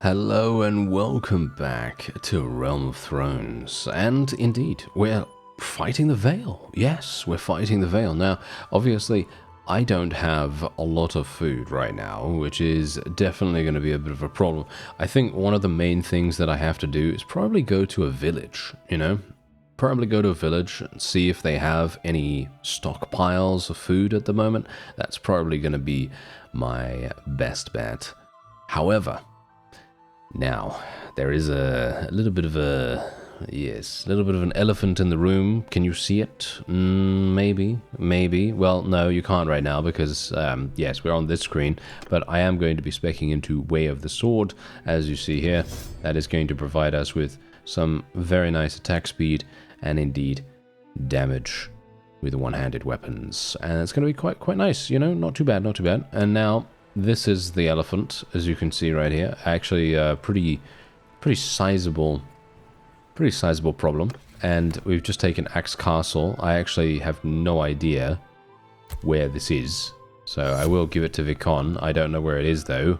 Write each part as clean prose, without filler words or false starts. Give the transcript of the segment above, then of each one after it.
Hello and welcome back to Realm of Thrones. And indeed, we're fighting the Veil. Yes, we're fighting the Veil. Now, obviously, I don't have a lot of food right now, which is definitely going to be a bit of a problem. I think one of the main things that I have to do is probably go to a village, Probably go to a village and see if they have any stockpiles of food at the moment. That's probably going to be my best bet. However, now, there is a little bit of an elephant in the room. Can you see it? Maybe. Well, no, you can't right now because, yes, we're on this screen, but I am going to be speccing into Way of the Sword, as you see here. That is going to provide us with some very nice attack speed and indeed damage with one-handed weapons. And it's going to be quite nice, not too bad. And now, this is the elephant, as you can see right here. Actually, pretty sizable problem. And we've just taken Axe Castle. I actually have no idea where this is, so I will give it to Vicon. I don't know where it is though.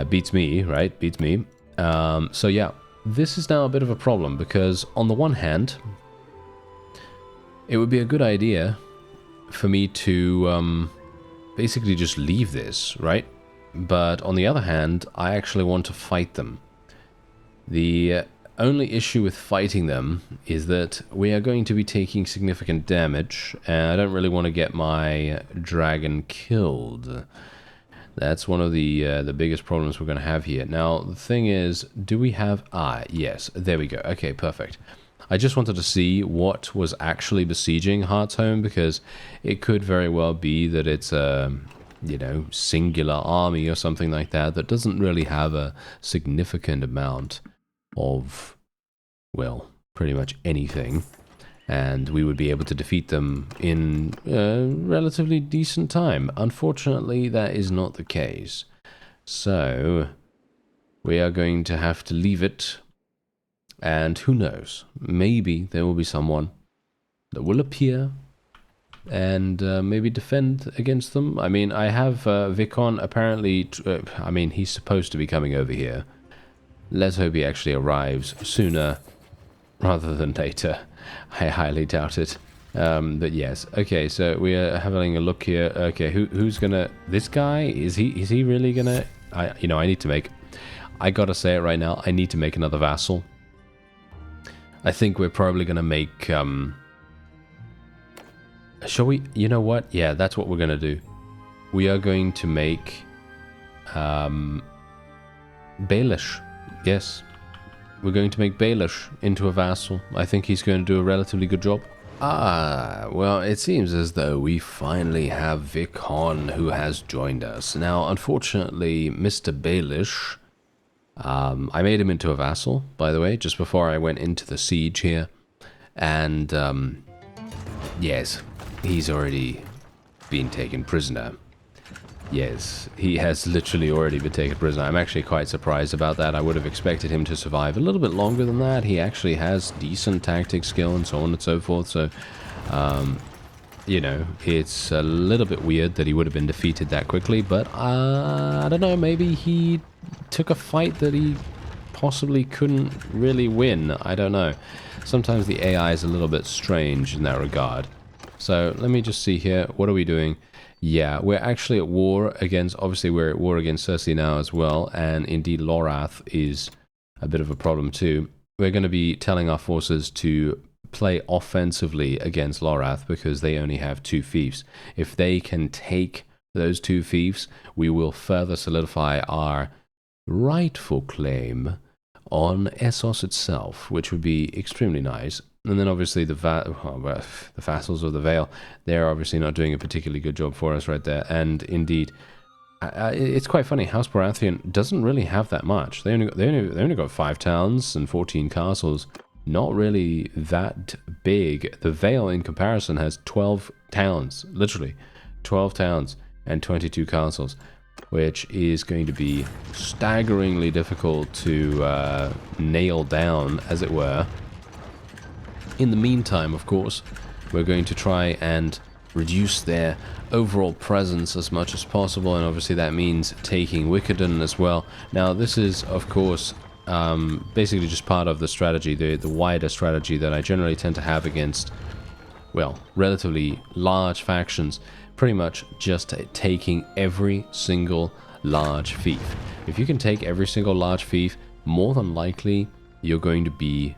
Beats me, right? Beats me. So yeah, this is now a bit of a problem because on the one hand, it would be a good idea for me to basically just leave this, right? But on the other hand, I actually want to fight them. The only issue with fighting them is that we are going to be taking significant damage, and I don't really want to get my dragon killed. That's one of the biggest problems we're going to have here. Now, the thing is, do we have... yes, there we go. Okay, perfect. I just wanted to see what was actually besieging Hearthstone, because it could very well be that it's a, singular army or something like that doesn't really have a significant amount of, well, pretty much anything. And we would be able to defeat them in a relatively decent time. Unfortunately, that is not the case. So, we are going to have to leave it. And who knows, maybe there will be someone that will appear and maybe defend against them. I mean, I have Vicon apparently, he's supposed to be coming over here. Let's hope he actually arrives sooner rather than later. I highly doubt it. But yes, okay, so we are having a look here. Okay, who's gonna... This guy? Is he really gonna... I need to make... I gotta say it right now, I need to make another vassal. I think we're probably going to make, shall we? You know what? Yeah, that's what we're going to do. We are going to make, Baelish. Yes. We're going to make Baelish into a vassal. I think he's going to do a relatively good job. Well, it seems as though we finally have Vicon who has joined us. Now, unfortunately, Mr. Baelish... I made him into a vassal, by the way, just before I went into the siege here. And, yes, he's already been taken prisoner. Yes, he has literally already been taken prisoner. I'm actually quite surprised about that. I would have expected him to survive a little bit longer than that. He actually has decent tactic skill and so on and so forth, so... it's a little bit weird that he would have been defeated that quickly, but I don't know, maybe he took a fight that he possibly couldn't really win. I don't know. Sometimes the AI is a little bit strange in that regard. So let me just see here. What are we doing? Yeah, we're actually at war against... Obviously, we're at war against Cersei now as well, and indeed Lorath is a bit of a problem too. We're going to be telling our forces to play offensively against Lorath because they only have 2 fiefs. If they can take those 2 fiefs, we will further solidify our rightful claim on Essos itself, which would be extremely nice. And then obviously the vassals of the Vale, they're obviously not doing a particularly good job for us right there. And indeed, it's quite funny. House Baratheon doesn't really have that much. They only got 5 towns and 14 castles. Not really that big. The Vale, in comparison, has 12 towns, literally 12 towns and 22 castles, which is going to be staggeringly difficult to nail down, as it were. In the meantime, of course, we're going to try and reduce their overall presence as much as possible, and obviously that means taking Wickerden as well. Now this is of course basically just part of the strategy, the wider strategy that I generally tend to have against, well, relatively large factions, pretty much just taking every single large fief. If you can take every single large fief, more than likely you're going to be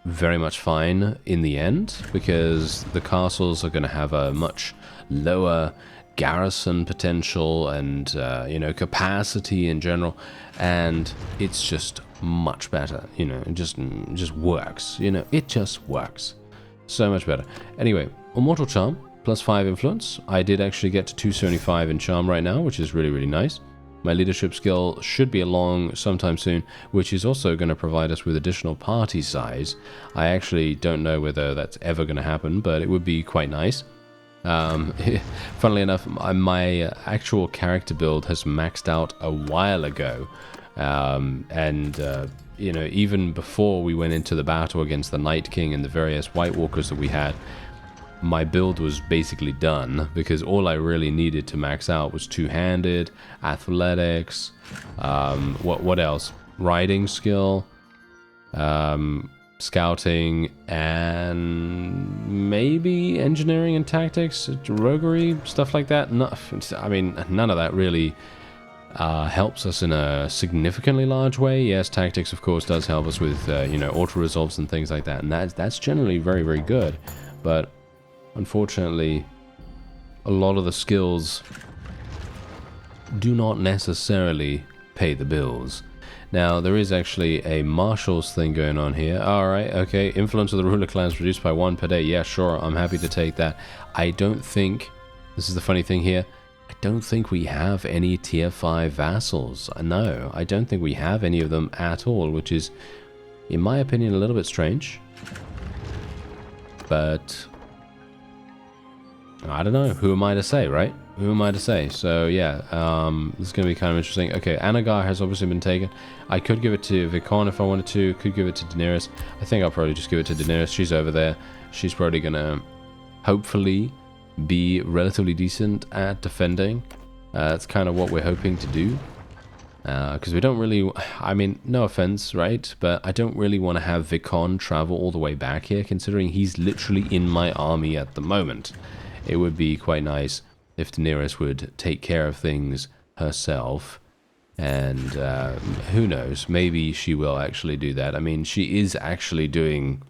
very much fine in the end, because the castles are going to have a much lower garrison potential and you know, capacity in general, and it's just much better, you know. It just works, you know, it just works so much better. Anyway, Immortal Charm plus 5 influence. I did actually get to 275 in charm right now, which is really nice. My leadership skill should be along sometime soon, which is also going to provide us with additional party size. I actually don't know whether that's ever going to happen, but it would be quite nice. Funnily enough, my actual character build has maxed out a while ago, and you know, even before we went into the battle against the Night King and the various White Walkers that we had, my build was basically done, because all I really needed to max out was two-handed, athletics, what else? Riding skill, scouting, and maybe engineering and tactics, roguery, stuff like that. No, I mean, none of that really helps us in a significantly large way. Yes, tactics of course does help us with you know, auto resolves and things like that, and that's generally very good, but unfortunately a lot of the skills do not necessarily pay the bills. Now there is actually a marshals thing going on here. Alright, okay, influence of the ruler clans reduced by 1 per day. Yeah, sure, I'm happy to take that. I don't think, this is the funny thing here, I don't think we have any tier 5 vassals. No, I don't think we have any of them at all, which is, in my opinion, a little bit strange. But I don't know, who am I to say, right? Who am I to say? So yeah, this is going to be kind of interesting. Okay, Anagar has obviously been taken. I could give it to Vicon if I wanted to, could give it to Daenerys. I think I'll probably just give it to Daenerys. She's over there. She's probably going to, hopefully, be relatively decent at defending. That's kind of what we're hoping to do. Because we don't really, I mean, no offense, right? But I don't really want to have Vicon travel all the way back here, considering he's literally in my army at the moment. It would be quite nice if Daenerys would take care of things herself, and who knows, maybe she will actually do that. I mean, she is actually doing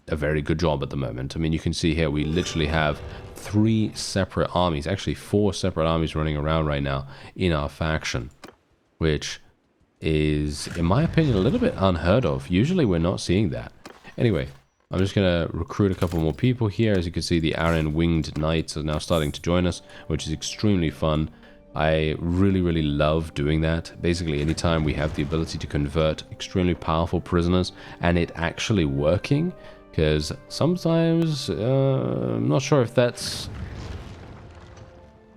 a very good job at the moment. I mean, you can see here we literally have 3 separate armies, actually 4 separate armies running around right now in our faction, which is, in my opinion, a little bit unheard of. Usually we're not seeing that. Anyway, I'm just going to recruit a couple more people here. As you can see, the Arryn Winged Knights are now starting to join us, which is extremely fun. I really love doing that. Basically, anytime we have the ability to convert extremely powerful prisoners, and it actually working, because sometimes, I'm not sure if that's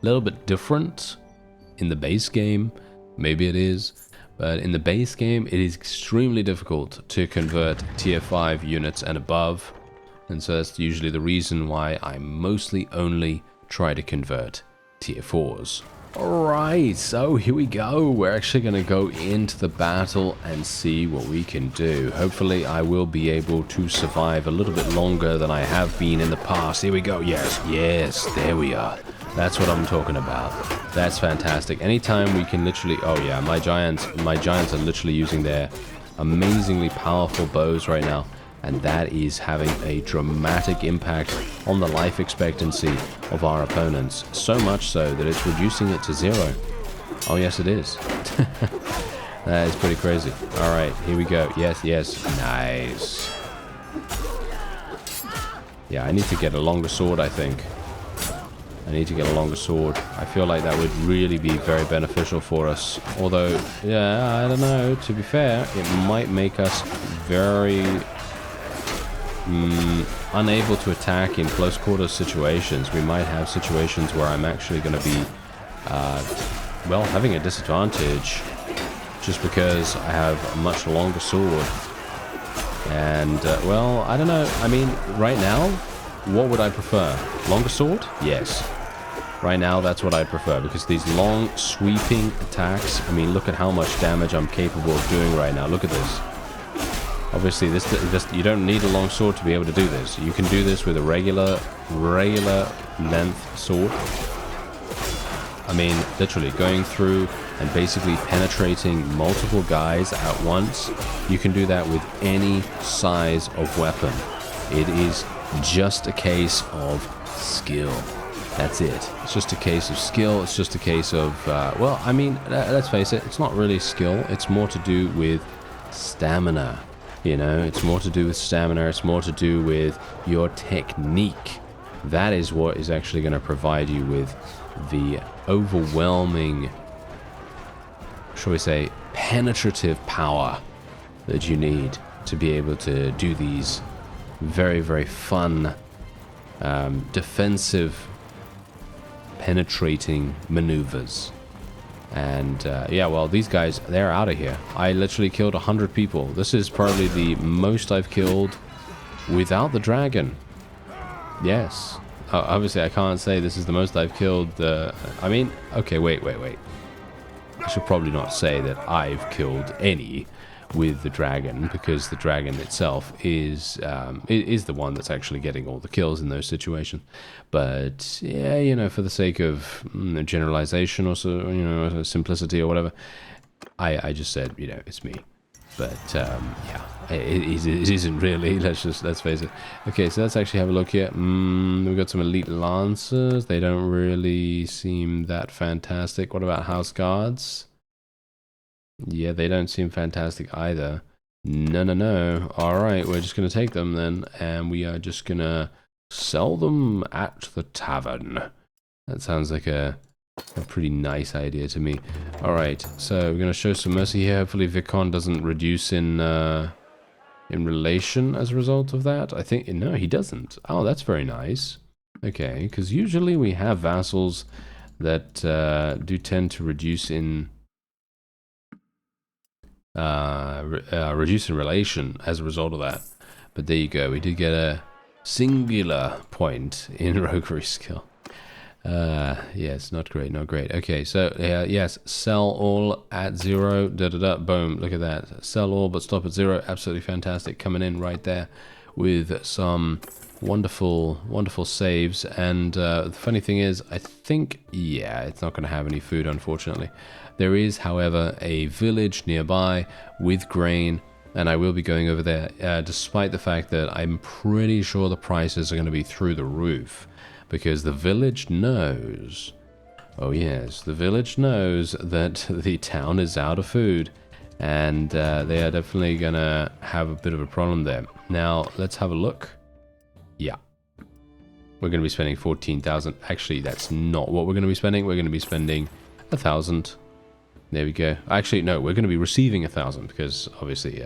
a little bit different in the base game. Maybe it is. But in the base game, it is extremely difficult to convert tier 5 units and above. And so that's usually the reason why I mostly only try to convert tier 4s. Alright, so here we go. We're actually going to go into the battle and see what we can do. Hopefully I will be able to survive a little bit longer than I have been in the past. Here we go. Yes, there we are. That's what I'm talking about. That's fantastic. Anytime we can literally... Oh yeah, my giants are literally using their amazingly powerful bows right now. And that is having a dramatic impact on the life expectancy of our opponents. So much so that it's reducing it to 0. Oh yes, it is. That is pretty crazy. Alright, here we go. Yes. Nice. Yeah, I need to get a longer sword, I think. I need to get a longer sword. I feel like that would really be very beneficial for us. Although, yeah, I don't know. To be fair, it might make us very unable to attack in close quarters situations. We might have situations where I'm actually going to be, well, having a disadvantage just because I have a much longer sword. And, well, I don't know. I mean, right now, what would I prefer? Longer sword? Yes. Right now, that's what I prefer, because these long, sweeping attacks, I mean, look at how much damage I'm capable of doing right now. Look at this. Obviously, this you don't need a long sword to be able to do this. You can do this with a regular length sword. I mean, literally, going through and basically penetrating multiple guys at once. You can do that with any size of weapon. It is just a case of skill. That's it. It's just a case of skill. It's just a case of, well, I mean, let's face it, it's not really skill. It's more to do with stamina. You know, it's more to do with stamina. It's more to do with your technique. That is what is actually going to provide you with the overwhelming, shall we say, penetrative power that you need to be able to do these very, very fun, defensive, penetrating maneuvers. And yeah, well, these guys, they're out of here. I literally killed 100 people. This is probably the most I've killed without the dragon. Yes. Obviously, I can't say this is the most I've killed. I mean, okay, wait. I should probably not say that I've killed any with the dragon, because the dragon itself is the one that's actually getting all the kills in those situations. But yeah, you know, for the sake of generalization or so, you know, simplicity or whatever, I just said, you know, it's me. But yeah, it isn't really. Let's face it. Okay, so let's actually have a look here. We've got some elite lancers. They don't really seem that fantastic. What about house guards? Yeah, they don't seem fantastic either. No. Alright, we're just going to take them then, and we are just going to sell them at the tavern. That sounds like a pretty nice idea to me. Alright, so we're going to show some mercy here. Hopefully Vicon doesn't reduce in relation as a result of that. I think, no, he doesn't. Oh, that's very nice. Okay, because usually we have vassals that do tend to reduce in relation as a result of that. But there you go, we did get a singular point in roguery skill. Yes, not great. Okay, so yes, sell all at 0, boom, look at that. Sell all but stop at 0, absolutely fantastic. Coming in right there with some wonderful saves. And the funny thing is, I think, yeah, it's not going to have any food, unfortunately. There is, however, a village nearby with grain, and I will be going over there, despite the fact that I'm pretty sure the prices are going to be through the roof, because the village knows, oh yes, the village knows that the town is out of food, and they are definitely going to have a bit of a problem there. Now, let's have a look. Yeah. We're going to be spending 14,000. Actually, that's not what we're going to be spending. We're going to be spending 1,000. There we go. Actually, no, we're going to be receiving 1,000 because obviously,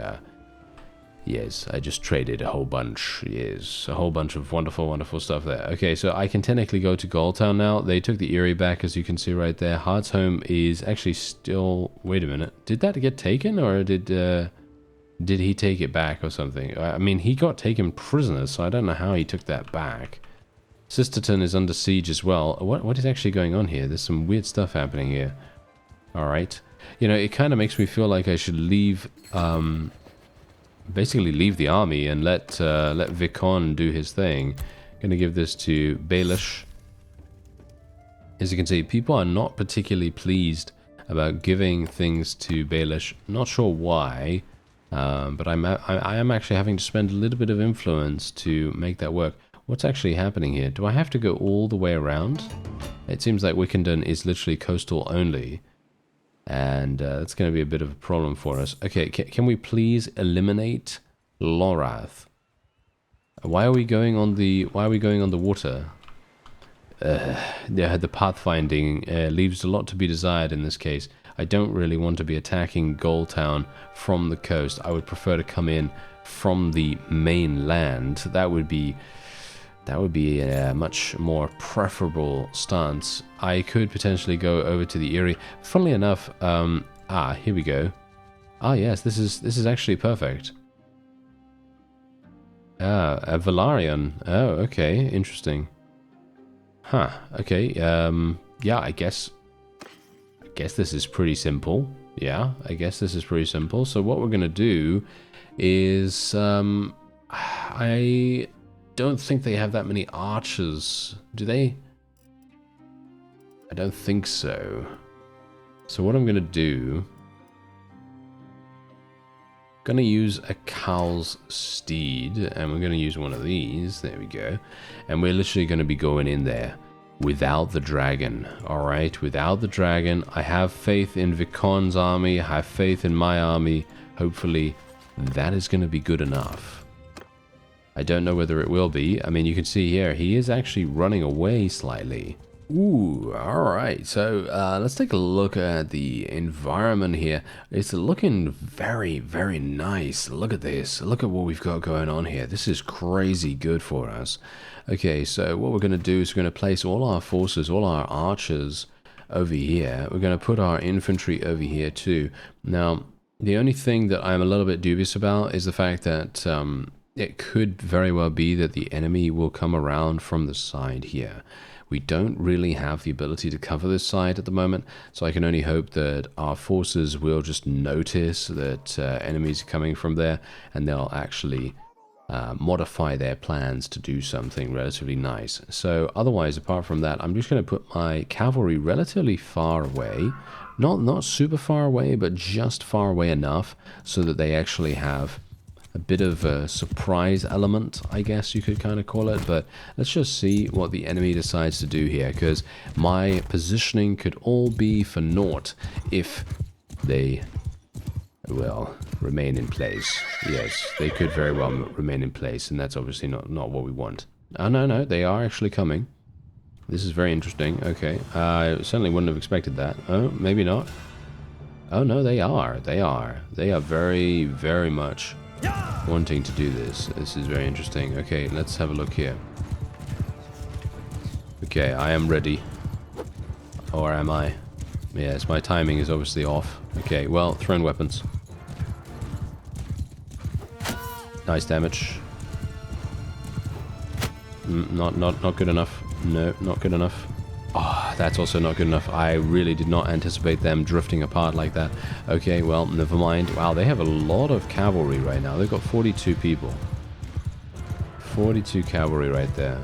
yes, I just traded a whole bunch. Yes, a whole bunch of wonderful stuff there. Okay, so I can technically go to Goldtown now. They took the Eyrie back, as you can see right there. Heartsholme is actually still... Wait a minute. Did that get taken, or did he take it back or something? I mean, he got taken prisoner, so I don't know how he took that back. Sisterton is under siege as well. What is actually going on here? There's some weird stuff happening here. Alright. You know, it kind of makes me feel like I should leave, basically leave the army and let Vicon do his thing. Gonna give this to Baelish. As you can see, people are not particularly pleased about giving things to Baelish. Not sure why, but I am actually having to spend a little bit of influence to make that work. What's actually happening here? Do I have to go all the way around? It seems like Wickenden is literally coastal only. And that's going to be a bit of a problem for us. Okay, can we please eliminate Lorath? Why are we going on the water? The pathfinding leaves a lot to be desired in this case. I don't really want to be attacking Goldtown from the coast. I would prefer to come in from the mainland. That would be a much more preferable stance. I could potentially go over to the Eyrie. Funnily enough, here we go. Ah, yes, this is actually perfect. Ah, a Velaryon. Oh, okay. Interesting. Huh. Okay. Yeah, I guess this is pretty simple. Yeah, I guess this is pretty simple. So what we're going to do is... I don't think they have that many archers. Do they? I don't think so. So what I'm going to do... going to use a cow's steed, and we're going to use one of these. There we go. And we're literally going to be going in there without the dragon. Alright, without the dragon. I have faith in Vikon's army. I have faith in my army. Hopefully that is going to be good enough. I don't know whether it will be. I mean, you can see here, he is actually running away slightly. Ooh, alright. So, let's take a look at the environment here. It's looking very, very nice. Look at this. Look at what we've got going on here. This is crazy good for us. Okay, so what we're going to do is we're going to place all our forces, all our archers over here. We're going to put our infantry over here too. Now, the only thing that I'm a little bit dubious about is the fact that... it could very well be that the enemy will come around from the side here. We don't really have the ability to cover this side at the moment, so I can only hope that our forces will just notice that enemies are coming from there, and they'll actually modify their plans to do something relatively nice. So otherwise, apart from that, I'm just going to put my cavalry relatively far away. Not super far away, but just far away enough so that they actually have a bit of a surprise element, I guess you could kind of call it. But let's just see what the enemy decides to do here, because my positioning could all be for naught if they, well, remain in place. Yes, they could very well remain in place, and that's obviously not what we want. Oh, no, they are actually coming. This is very interesting. Okay, I certainly wouldn't have expected that. Oh, maybe not. Oh, no, they are. They are very, very much wanting to do this. This is very interesting. Okay, let's have a look here. Okay, I am ready. Or am I? Yes, my timing is obviously off. Okay, well, thrown weapons. Nice damage. Not good enough. No, not good enough. Oh, that's also not good enough. I really did not anticipate them drifting apart like that. Okay, well, never mind. Wow, they have a lot of cavalry right now. They've got 42 people. 42 cavalry right there.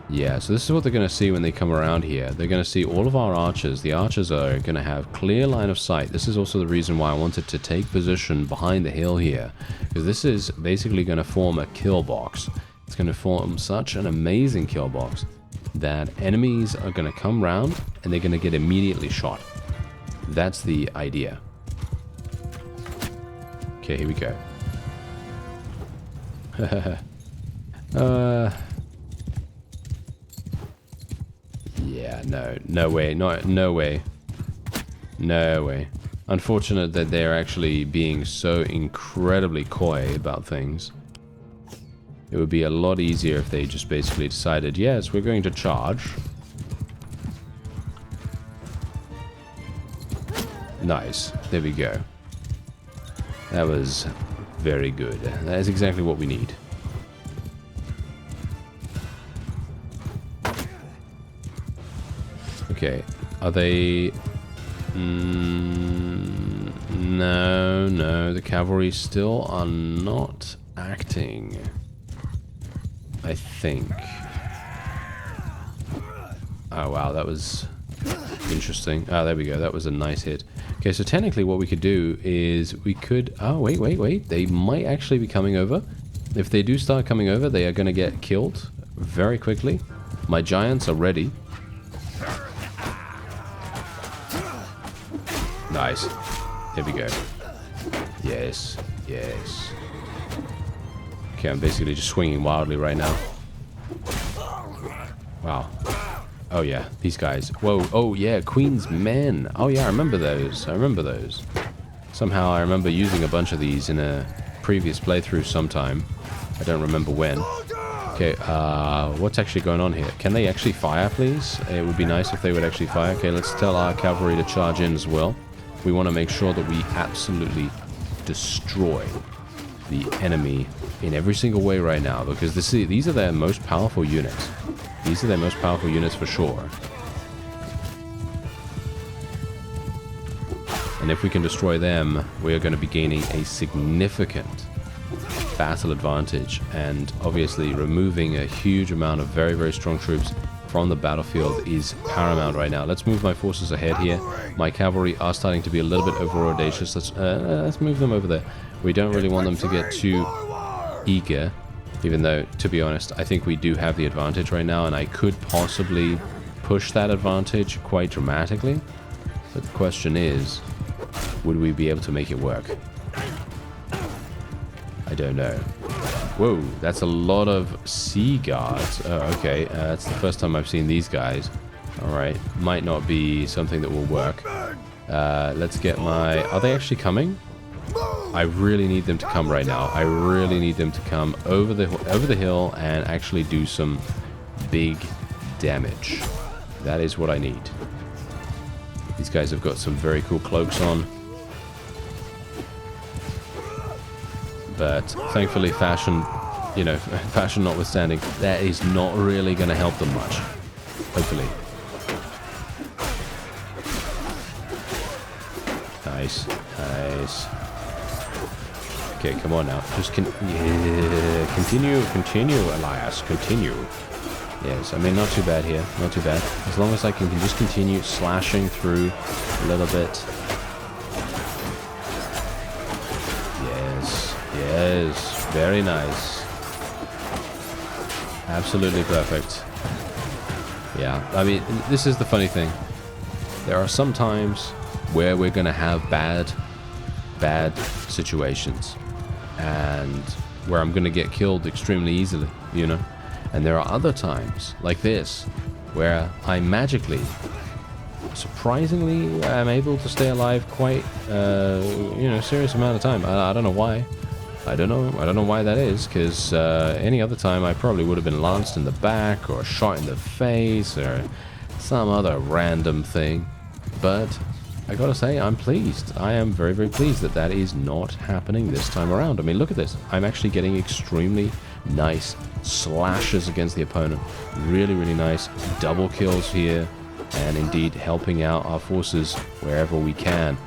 Yeah, so this is what they're going to see when they come around here. They're going to see all of our archers. The archers are going to have clear line of sight. This is also the reason why I wanted to take position behind the hill here, because this is basically going to form a kill box. It's going to form such an amazing kill box that enemies are going to come round and they're going to get immediately shot. That's the idea. Okay, here we go. Yeah, no way, no way. No way. Unfortunate that they're actually being so incredibly coy about things. It would be a lot easier if they just basically decided, yes, we're going to charge. Nice. There we go. That was very good. That is exactly what we need. Okay. Are they... No. The cavalry still are not acting. I think. Oh wow, that was interesting. Oh, there we go. That was a nice hit. Okay, so technically what we could do is we could... Oh, wait. They might actually be coming over. If they do start coming over, they are going to get killed very quickly. My giants are ready. Nice. There we go. Yes. Okay, I'm basically just swinging wildly right now. Wow. Oh yeah, these guys. Whoa, oh yeah, Queen's Men. Oh yeah, I remember those. Somehow I remember using a bunch of these in a previous playthrough sometime. I don't remember when. Okay, what's actually going on here? Can they actually fire, please? It would be nice if they would actually fire. Okay, let's tell our cavalry to charge in as well. We want to make sure that we absolutely destroy the enemy in every single way right now, because these are their most powerful units. These are their most powerful units for sure. And if we can destroy them, we are going to be gaining a significant battle advantage, and obviously removing a huge amount of very, very strong troops from the battlefield is paramount right now. Let's move my forces ahead here. My cavalry are starting to be a little bit over audacious. Let's move them over there. We don't really want them to get too eager, even though, to be honest, I think we do have the advantage right now, and I could possibly push that advantage quite dramatically. But the question is, would we be able to make it work? I don't know. Whoa, that's a lot of sea guards. Oh, okay, that's the first time I've seen these guys. Alright, might not be something that will work. Let's get my... Are they actually coming? I really need them to come right now. I really need them to come over the hill and actually do some big damage. That is what I need. These guys have got some very cool cloaks on. But thankfully, fashion, you know, fashion notwithstanding, that is not really going to help them much. Hopefully. Nice. Nice. Okay, come on now. Just continue, Elias. Continue. Yes, I mean, not too bad here. Not too bad. As long as I can just continue slashing through a little bit. Yes, very nice. Absolutely perfect. Yeah, I mean, this is the funny thing. There are some times where we're going to have bad situations, and where I'm going to get killed extremely easily, you know? And there are other times, like this, where I magically, surprisingly, am able to stay alive quite, you know, serious amount of time. I don't know why. I don't know why that is, because any other time I probably would have been lanced in the back, or shot in the face, or some other random thing. But I gotta say, I'm pleased. I am very, very pleased that that is not happening this time around. I mean, look at this. I'm actually getting extremely nice slashes against the opponent. Really, really nice double kills here, and indeed helping out our forces wherever we can.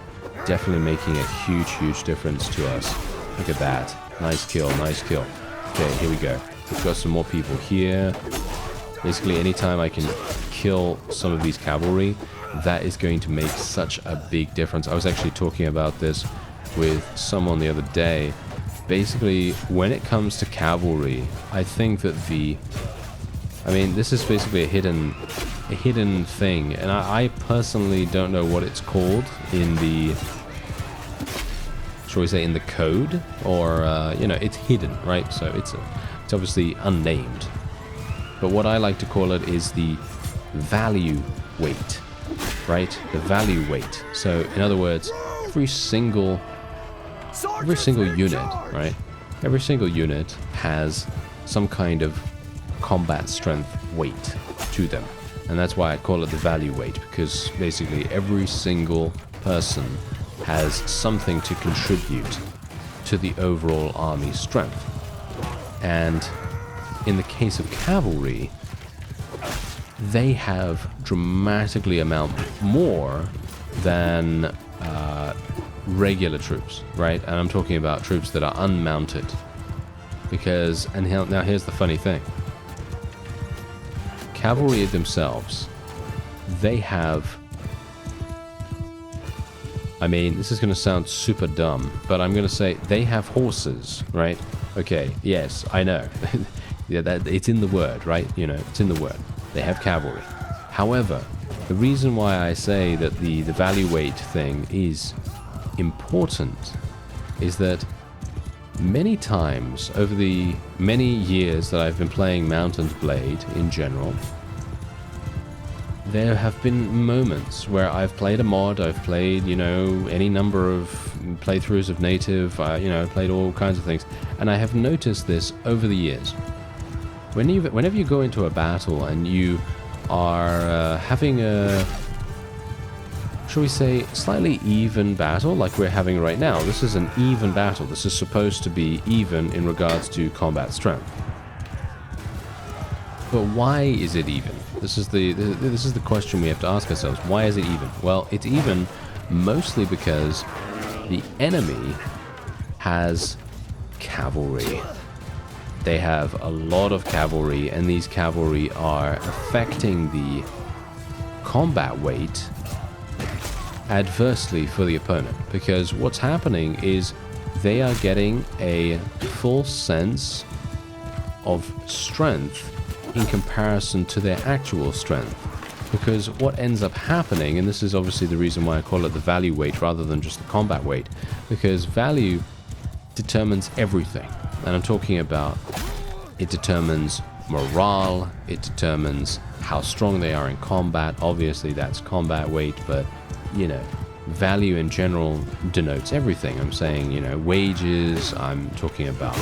Definitely making a huge, huge difference to us. Look at that. Nice kill, nice kill. Okay, here we go. We've got some more people here. Basically, anytime I can kill some of these cavalry, that is going to make such a big difference. I was actually talking about this with someone the other day. Basically, when it comes to cavalry, I think that I mean, this is basically a hidden thing, and I personally don't know what it's called in the, shall we say, in the code, or you know, it's hidden, right? So it's obviously unnamed. But what I like to call it is the value weight, right? The value weight. So in other words, every single unit, right? Every single unit has some kind of combat strength weight to them. And that's why I call it the value weight, because basically every single person has something to contribute to the overall army's strength. And in the case of cavalry, they have dramatically amount more than regular troops, right? And I'm talking about troops that are unmounted. Because, and now here's the funny thing. Cavalry themselves, they have, I mean, this is going to sound super dumb, but I'm going to say they have horses, right? Okay, yes, I know. Yeah, that it's in the word, right? You know, it's in the word. They have cavalry. However, the reason why I say that the value weight thing is important is that many times over the many years that I've been playing Mount and Blade in general, there have been moments where I've played a mod, I've played, you know, any number of playthroughs of native, you know, played all kinds of things, and I have noticed this over the years. Whenever you go into a battle and you are having a, shall we say, slightly even battle like we're having right now. This is an even battle. This is supposed to be even in regards to combat strength. But why is it even? This is the question we have to ask ourselves. Why is it even? Well, it's even mostly because the enemy has cavalry. They have a lot of cavalry, and these cavalry are affecting the combat weight adversely for the opponent, because what's happening is they are getting a full sense of strength in comparison to their actual strength. Because what ends up happening, and this is obviously the reason why I call it the value weight rather than just the combat weight, because value determines everything. And I'm talking about, it determines morale, it determines how strong they are in combat. Obviously that's combat weight, but you know, value in general denotes everything. I'm saying, you know, wages, I'm talking about,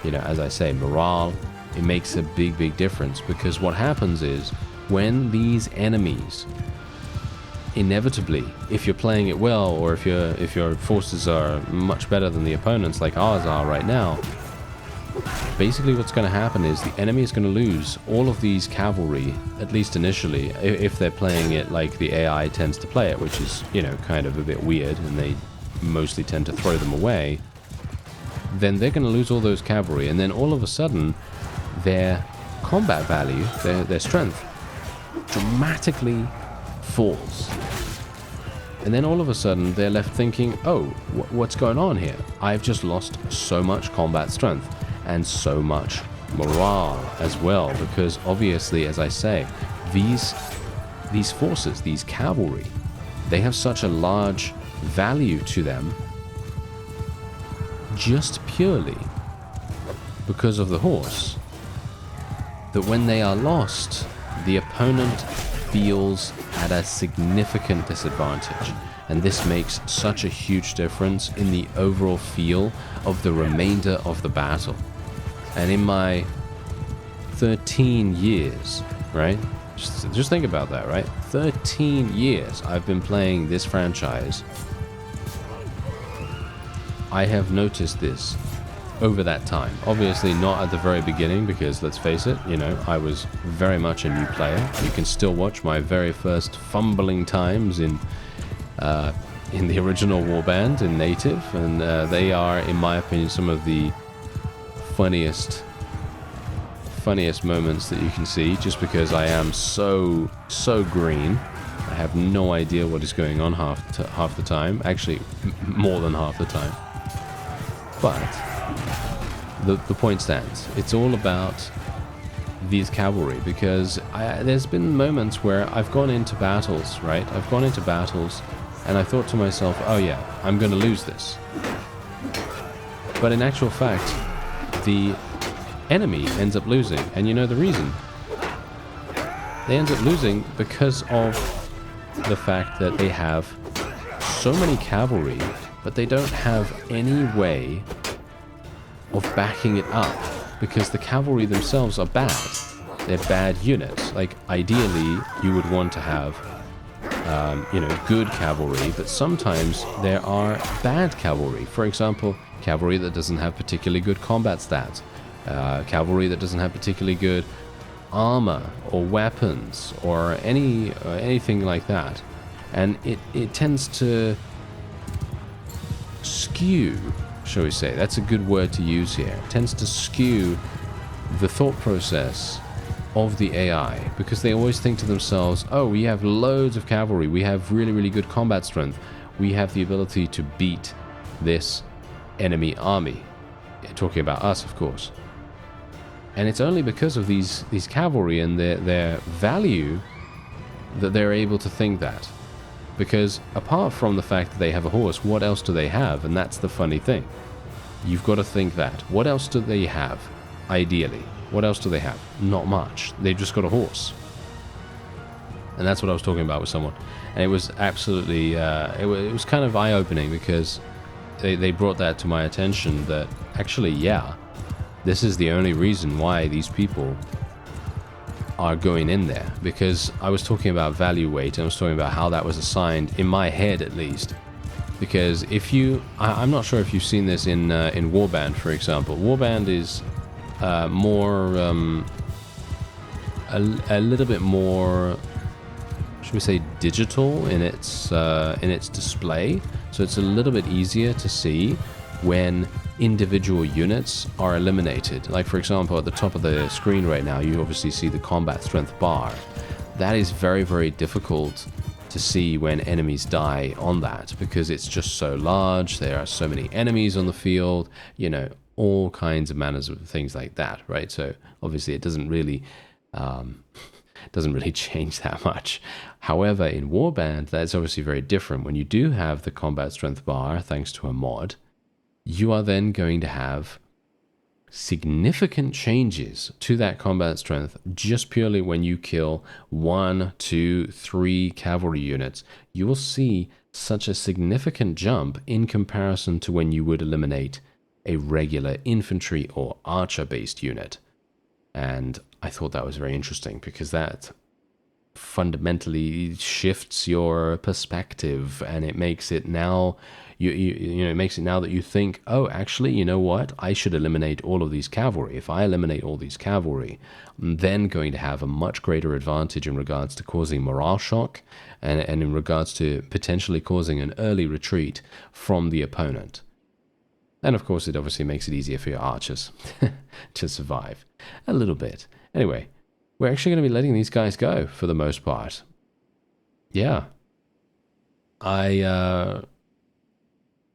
you know, as I say, morale. It makes a big difference, because what happens is when these enemies, inevitably, if you're playing it well, or if your forces are much better than the opponents like ours are right now, basically what's going to happen is the enemy is going to lose all of these cavalry, at least initially, if they're playing it like the AI tends to play it, which is, you know, kind of a bit weird, and they mostly tend to throw them away. Then they're going to lose all those cavalry, and then all of a sudden their combat value, their strength, dramatically falls. And then all of a sudden they're left thinking, oh, what's going on here? I've just lost so much combat strength and so much morale as well, because obviously, as I say, these forces, these cavalry, they have such a large value to them just purely because of the horse, that when they are lost, the opponent feels at a significant disadvantage. And this makes such a huge difference in the overall feel of the remainder of the battle. And in my 13 years, right? Just think about that, right? 13 years I've been playing this franchise. I have noticed this over that time. Obviously not at the very beginning, because let's face it, you know, I was very much a new player. You can still watch my very first fumbling times in the original warband in native, and they are, in my opinion, some of the funniest moments that you can see, just because I am so green. I have no idea what is going on half the time, actually more than half the time. But the point stands. It's all about these cavalry, because there's been moments where I've gone into battles, right? I've gone into battles and I thought to myself, oh yeah, I'm going to lose this. But in actual fact, the enemy ends up losing. And you know the reason? They end up losing because of the fact that they have so many cavalry, but they don't have any way of backing it up, because the cavalry themselves are bad. They're bad units. Like, ideally, you would want to have, you know, good cavalry, but sometimes there are bad cavalry. For example, cavalry that doesn't have particularly good combat stats, cavalry that doesn't have particularly good armor or weapons or anything like that, and it tends to skew, shall we say, that's a good word to use here. It tends to skew the thought process of the AI, because they always think to themselves, oh, we have loads of cavalry, we have really good combat strength, we have the ability to beat this enemy army. Talking about us, of course. And it's only because of these cavalry and their value that they're able to think that. Because apart from the fact that they have a horse, what else do they have? And that's the funny thing. You've got to think that. What else do they have, ideally? What else do they have? Not much. They've just got a horse. And that's what I was talking about with someone. And it was absolutely, it was kind of eye-opening, because they brought that to my attention, that actually, yeah, this is the only reason why these people are going in there, because I was talking about value weight and I was talking about how that was assigned in my head at least. Because if you, I'm not sure if you've seen this in Warband, for example. Warband is more a little bit more, should we say, digital in its display. So it's a little bit easier to see when individual units are eliminated. Like, for example, at the top of the screen right now, you obviously see the combat strength bar. That is very, very difficult to see when enemies die on that, because it's just so large. There are so many enemies on the field, you know, all kinds of manners of things like that, right? So obviously it doesn't really change that much. However, in Warband, that's obviously very different. When you do have the combat strength bar, thanks to a mod, you are then going to have significant changes to that combat strength just purely when you kill 1, 2, 3 cavalry units. You will see such a significant jump in comparison to when you would eliminate a regular infantry or archer based unit. And I thought that was very interesting, because that fundamentally shifts your perspective, and it makes it now it makes it now that you think, oh, actually, you know what, I should eliminate all of these cavalry. If I eliminate all these cavalry, I'm then going to have a much greater advantage in regards to causing morale shock, and in regards to potentially causing an early retreat from the opponent. And of course, it obviously makes it easier for your archers to survive a little bit. Anyway, we're actually going to be letting these guys go for the most part. Yeah.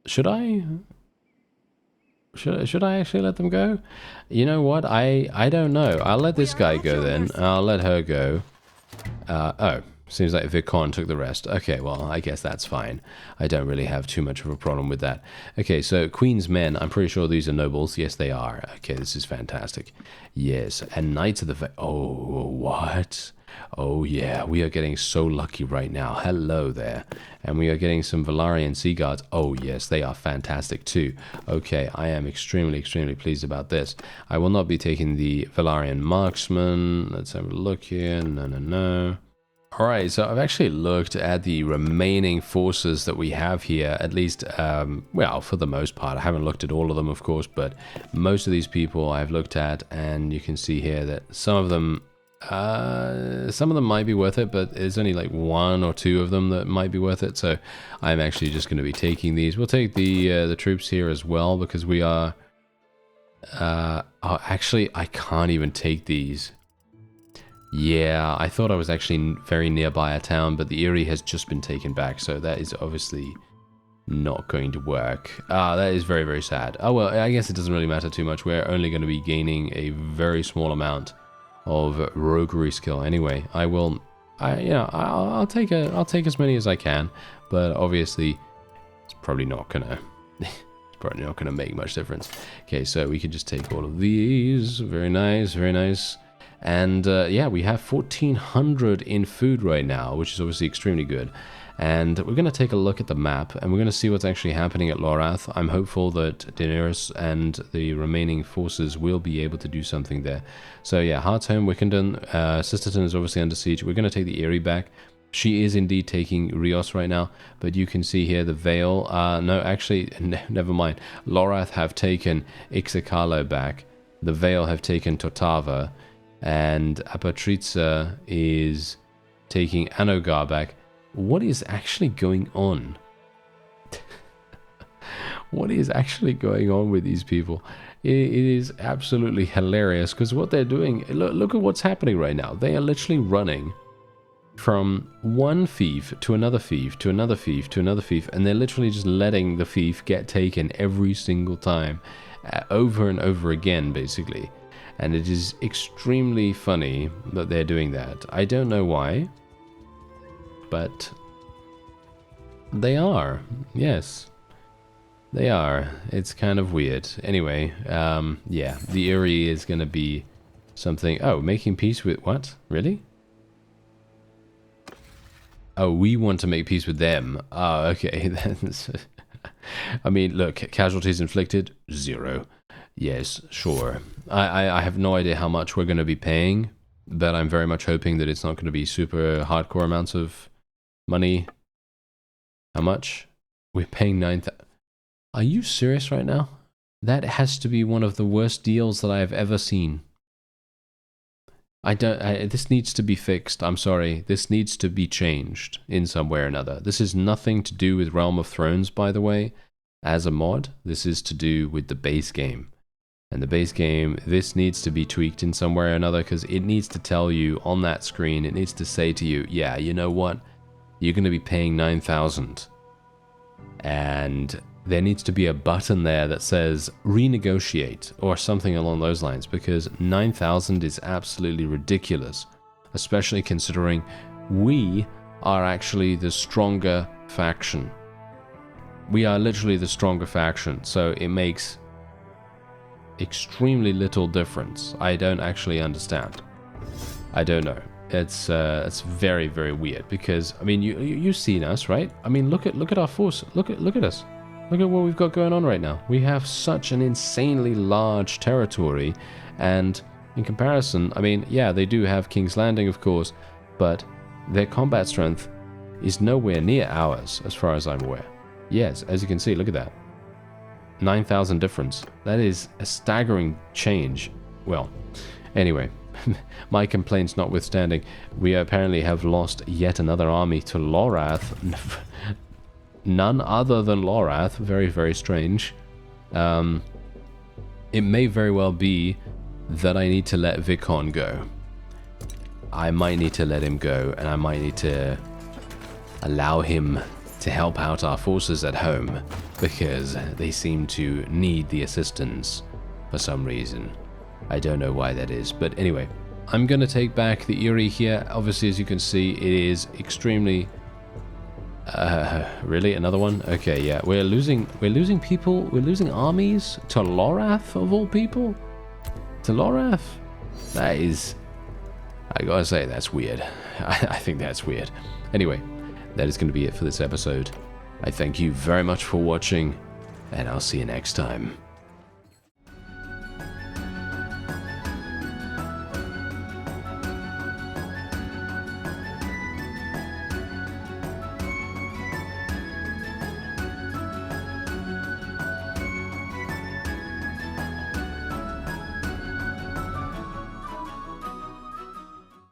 Should I actually let them go? You know what? I don't know. I'll let this guy go then. I'll let her go. Oh, seems like Vicon took the rest. Okay, well, I guess that's fine. I don't really have too much of a problem with that. Okay, so Queen's Men. I'm pretty sure these are nobles. Yes, they are. Okay, this is fantastic. Yes, and Knights of the... Oh, what? Oh, yeah, we are getting so lucky right now. Hello there. And we are getting some Velaryon Sea Guards. Oh, yes, they are fantastic too. Okay, I am extremely, extremely pleased about this. I will not be taking the Velaryon Marksman. Let's have a look here. No. Alright, so I've actually looked at the remaining forces that we have here, at least, well, for the most part. I haven't looked at all of them, of course, but most of these people I've looked at, and you can see here that some of them might be worth it, but there's only like 1 or 2 of them that might be worth it, so I'm actually just going to be taking these. We'll take the troops here as well, because we are... oh, actually, I can't even take these. Yeah, I thought I was actually very nearby a town, but the Eyrie has just been taken back, so that is obviously not going to work. That is very, very sad. Oh, well, I guess it doesn't really matter too much. We're only going to be gaining a very small amount of roguery skill anyway. I'll take as many as I can, but obviously it's probably not gonna make much difference. Okay, so we can just take all of these. Very nice, very nice. And yeah, we have 1,400 in food right now, which is obviously extremely good. And we're going to take a look at the map, and we're going to see what's actually happening at Lorath. I'm hopeful that Daenerys and the remaining forces will be able to do something there. So yeah, Hearthome, Wickenden, Sisterton is obviously under siege. We're going to take the Eyrie back. She is indeed taking Rios right now, but you can see here the Vale. No, actually, never mind. Lorath have taken Ixicalo back. The Vale have taken Totava. And Apatritsa is taking Anogar back. What is actually going on? What is actually going on with these people? It is absolutely hilarious, because what they're doing... Look at what's happening right now. They are literally running from one fief to another fief to another fief to another fief, and they're literally just letting the fief get taken every single time, over and over again, basically. And it is extremely funny that they're doing that. I don't know why, but they are. Yes, they are. It's kind of weird. Anyway, yeah, the Eyrie is going to be something... Oh, making peace with... What? Really? Oh, we want to make peace with them. Oh, okay. I mean, look, casualties inflicted, 0. Yes, sure. I have no idea how much we're going to be paying, but I'm very much hoping that it's not going to be super hardcore amounts of money. How much? We're paying 9,000. Are you serious right now? That has to be one of the worst deals that I have ever seen. This needs to be fixed. I'm sorry. This needs to be changed in some way or another. This is nothing to do with Realm of Thrones, by the way, as a mod. This is to do with the base game. And the base game, this needs to be tweaked in some way or another, because it needs to tell you on that screen, it needs to say to you, yeah, you know what? You're going to be paying 9,000. And there needs to be a button there that says renegotiate or something along those lines, because 9,000 is absolutely ridiculous, especially considering we are actually the stronger faction. We are literally the stronger faction, so it makes extremely little difference. I don't actually understand. I don't know. It's very, very weird, because I mean you've seen us, right? I mean look at our force. Look at us. Look at what we've got going on right now. We have such an insanely large territory, and in comparison, I mean, yeah, they do have King's Landing, of course, but their combat strength is nowhere near ours, as far as I'm aware. Yes, as you can see, look at that. 9,000 difference. That is a staggering change. Well, anyway, my complaints notwithstanding, we apparently have lost yet another army to Lorath. None other than Lorath. Very, very strange. It may very well be that I need to let Vikon go. I might need to let him go, and I might need to allow him to help out our forces at home, because they seem to need the assistance for some reason. I don't know why that is, but anyway, I'm gonna take back the Eyrie here. Obviously, as you can see, it is extremely... really? Another one? Okay, yeah, we're losing people, we're losing armies to Lorath, of all people? To Lorath? That is... I gotta say, that's weird. I think that's weird. Anyway, that is going to be it for this episode. I thank you very much for watching, and I'll see you next time.